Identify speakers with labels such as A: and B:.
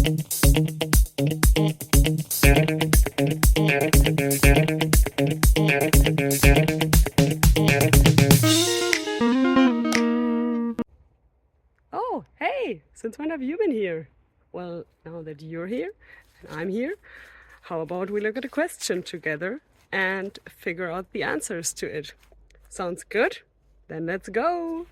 A: Oh, hey! Since when have you been here? Well, now that you're here and I'm here, how about we look at a question together and figure out the answers to it? Sounds good? Then let's go!